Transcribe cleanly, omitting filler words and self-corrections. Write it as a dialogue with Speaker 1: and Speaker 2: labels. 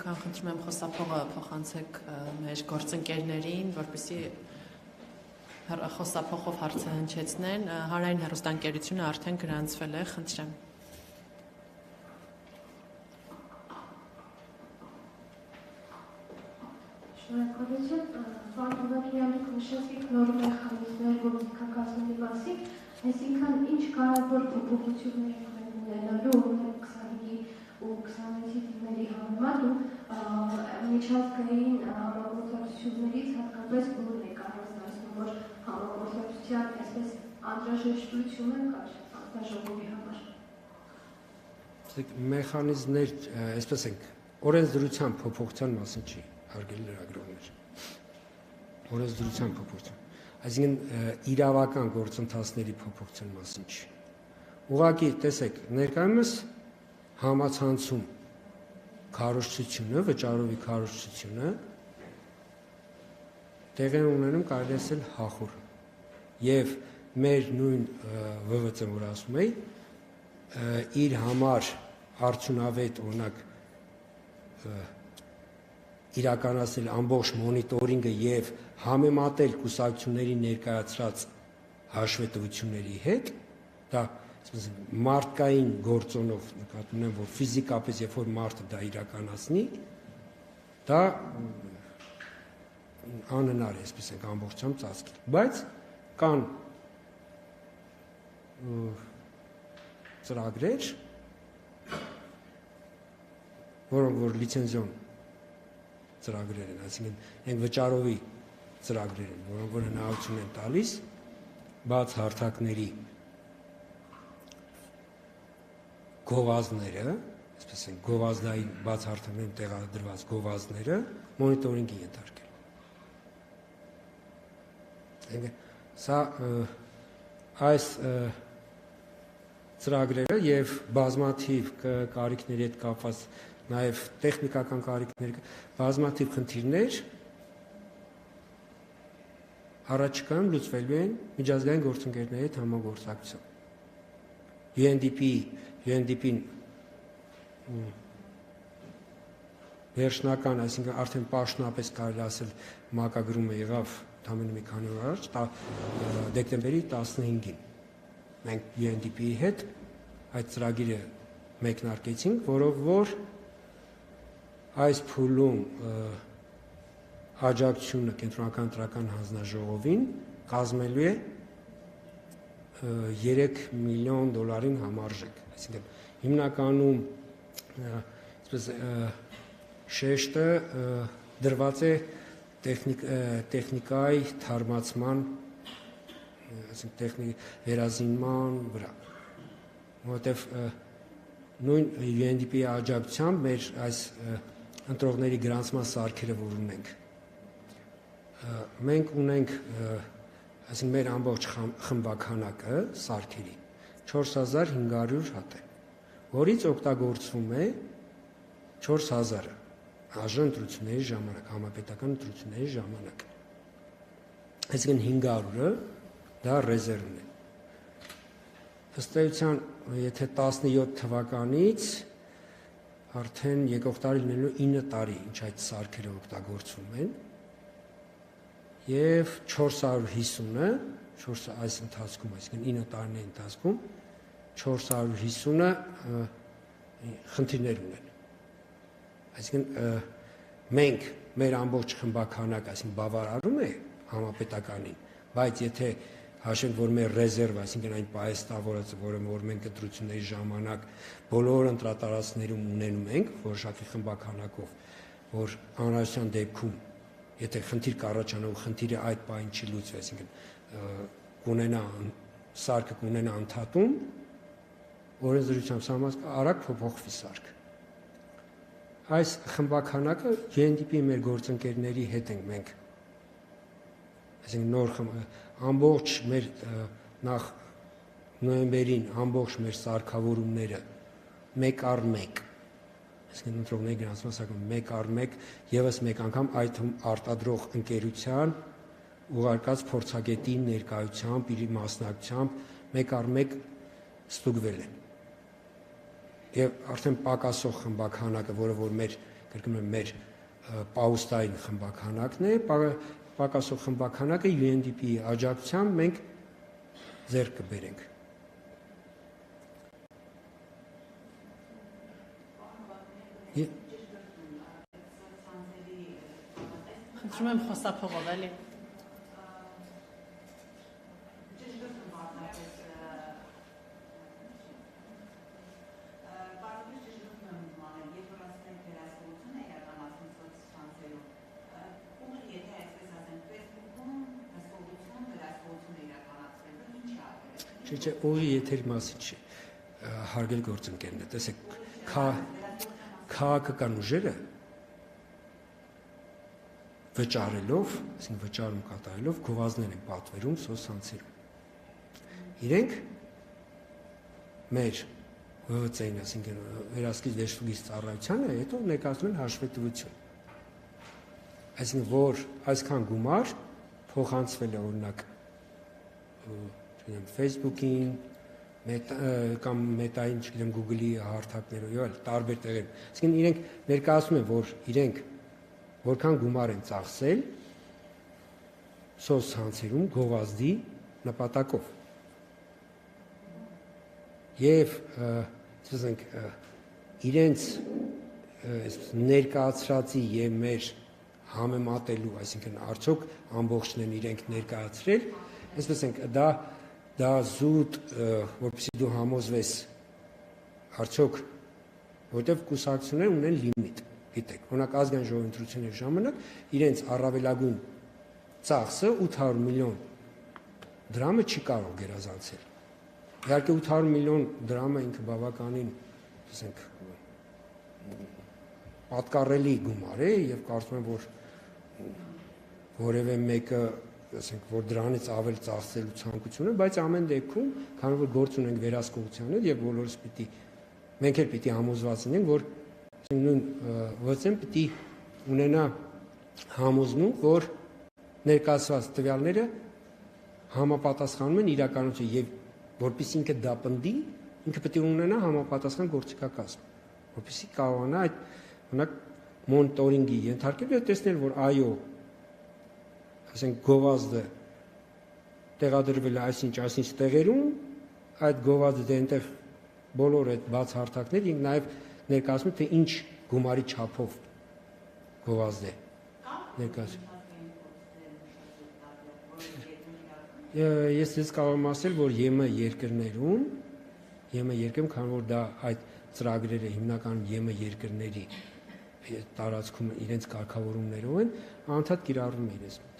Speaker 1: Քան խնդրում եմ խոսափողը փոխանցեք մեր գործընկերներին, որպեսզի խոսափողով հարցը հնչեցնեն, Հանրային հեռուստաընկերությունը արդեն գրանցվել է, խնդրեմ։
Speaker 2: Շնորհակալություն, պարոն Բակիրյանի, նշեցիք նոր մեխանիզմներ գործիքակազմի մասին, այսինքն ինչ կարևոր փոփոխություններ են ունենալու 25-ի ու 26-ի թիմերի համեմատ ու միջազգային համագործակցություններից հատկապես բոլոր եք առանձնացնում, որ համագործակցության այսպես անհրաժեշտությունը կար հանձնաժողովի համար։
Speaker 3: Մեխանիզմներ, այսպես ենք, օրենսդրության փոփոխության մասին չի, հարգելի լրագրողներ։ Օրենսդրության փոփոխություն, այսինքն իրավական գործընթացների փոփոխության մասին չի։ Ուղղակի տեսեք, ներկայումս համացանցում քարոզչությունը, վճարովի քարոզչությունը տեղի ունենում կարելի ասել հախուռ։ Եվ մեր նույն ՎՎՑ-ը, որ ասում էի, իր համար արդյունավետ օրինակ իրականացնել ամբողջ մոնիտորինգը եւ համեմատել կուսակցությունների ներկայացրած հաշվետվությունների հետ, դա մարդկային գործոնով նկատի ունեմ, որ ֆիզիկապես երբ որ մարդը դա իրականացնի, դա անհնար է, այսպես ենք ամբողջությամբ ծածկել, բայց կան ծրագրեր, որոնք որ լիցենզիոն ծրագրեր են, այսինքն այն վճարովի ծրագրեր են, որոնք որ հնարավորություն են տալիս բաց հարթակների գովազդները, այսպես են գովազդային բաց հարթակներում տեղադրված գովազդները մոնիտորինգի ենթարկել։ Սա այս ծրագրերը եւ բազմաթիվ կարիքների հետ կապված նաև տեխնիկական կարիքներ, բազմաթիվ խնդիրներ առաջիկայում լուծվելու են միջազգային գործընկերների հետ համագործակցությամբ։ UNDP-ին վերջնական, այսինքն արդեն պաշտոնապես կարելի ասել մակագրումը եղավ ամենը մի քանի օր առաջ, դեկտեմբերի 15-ին։ Մենք UNDP-ի հետ այդ ծրագիրը մեկնարկեցինք, որով որ այս փուլում աջակցությունը կենտրոնական ընտրական հանձնաժողովին կազմելու է $3 միլիոն համարժեք, այսինքն հիմնականում այսպես շեշտը դրված է տեխնիկայի թարմացման, այսինքն վերազինման վրա, որովհետև նույն UNDP-ի աջակցությամբ մեր այս ընտրողների գրանցման սարքերը, որ ունենք, մենք ունենք, այսինքն մեր ամբողջ խմբաքանակը սարքերի 4500 հատ է, որից օգտագործվում է 4000-ը ԱԺ ընտրությունների ժամանակ, համապետական ընտրությունների ժամանակ, այսինքն 500-ը դա ռեզերվն է։ Ըստ էության, եթե 17 թվականից արդեն եկող տարի լինելու 9 տարի, ինչ այդ սարքերը օգտագործվում են, եւ 450-ը, այս ընթացքում, այսինքն 9 տարիների ընթացքում 450-ը խնդիրներ ունեն։ Այսինքն մենք մեր ամբողջ խմբաքանակ, այսինքն բավարարում է համապետականին, բայց եթե հաշվենք, որ մեր ռեզերվը, այսինքն այն պահեստավորը, որ մենք ընտրությունների ժամանակ բոլոր ընտրատարածքներում ունենում ենք, որոշակի խմբաքանակով, որ անհրաժեշտության դեպքում, եթե խնդիր կառաջանա ու խնդիրը այդ պահին չի լուծվի, այսինքն սարքը կունենա ընդհատում, օրենսդրությամբ սահմանված արագ փոփոխվի սարքը։ Այս խմբաքանակը UNDP-ի մեր գործընկերների հետ ենք մենք, այսինքն նոր ամբողջ մեր նախ նոյեմբերին ամբողջ մեր սարքավորումները մեկ առ մեկ, այսինքն ընտրողների գրանցման սարքում մեկ առ մեկ եւս մեկ անգամ այդ արտադրող ընկերության ուղարկած փորձագետի ներկայությամբ, իր մասնակցությամբ մեկ առ մեկ ստուգվել են։ Եվ արդեն պակասող խմբաքանակը, որը որ մեր կրկնում եմ մեր պաուստային խմբականակն է, պակասող խմբականակը UNDP-ի աջակցությամբ մենք ձեռք կբերենք։
Speaker 1: Խնդրում եմ խոսափողով էլի։
Speaker 3: Չէ, ուղի եթերի մասին չի, հարգել գործընկերներ, տեսեք, քաղաքական ուժերը վճարելով, այսինքն վճարում կատարելով գովազդներ են պատվերում սոցցանցերում։ Իրենք մեր ՎՎՑ-ին, այսինքն վերահսկիչ վերահսկիչ ծառայությանը հետո ներկայացնում են հաշվետվություն։ Այսինքն որ այսքան գումար փոխանցվել է օրինակ Facebook-ին, կամ Meta-ին, չգիտեմ, Google-ի հարթակներով եւ այլ տարբեր տեղերում։ Այսինքն իրենք ներկայացնում են, որ իրենք որքան գումար են ծախսել սոցցանցերում գովազդի նպատակով։ Եվ ասենք իրենց ներկայացրածի եւ մեր համեմատելու, այսինքն արդյոք ամբողջն են իրենք ներկայացրել, այսպես ենք դա զուտ, որպեսզի դու համոզվես արդյոք, որտեվ կուսակցությունները ունեն լիմիտ, գիտեք, օրինակ ազգային ժողովի ընտրությունների ժամանակ իրենց առավելագույն ծախսը 800 միլիոն դրամը չի կարող գերազանցել։ Իհարկե 800 միլիոն դրամը ինքը բավականին, ասենք, պատկառելի գումար է եւ կարծում եմ, որ որևէ մեկը ասենք, որ դրանից ավել ծախսելու ցանկություն է, բայց ամեն դեպքում, քանի որ գործ ունենք վերահսկողության հետ եւ բոլորս մենք էլ պիտի համոզված լինենք, որ նույն ՎՑ-ն պիտի ունենա համոզմունք, որ ներկայացված տվյալները համապատասխանում են իրականությանը եւ որpիսի ինքը դա պնդի, ինքը պետք է ունենա համապատասխան գործիքակազմ, որpիսի կարողանա այդ օրինակ մոնիտորինգի ենթարկել եւ տեսնել, որ այո, ասենք գովազդը տեղադրվել է այսինչ տեղերում, այդ գովազդը դե այնտեղ բոլոր այդ բաց հարթակներ ինք նաև ներկայացնում թե ինչ գումարի չափով գովազդ է ներկայացում։ Ես կարող եմ ասել, որ ԵՄ երկրներում, քանի որ դա այդ ծրագրերը հիմնականում ԵՄ երկրների տարածքում իրենց կարգավորումներով են, անդադ կիրառվում է իրենց մոտ։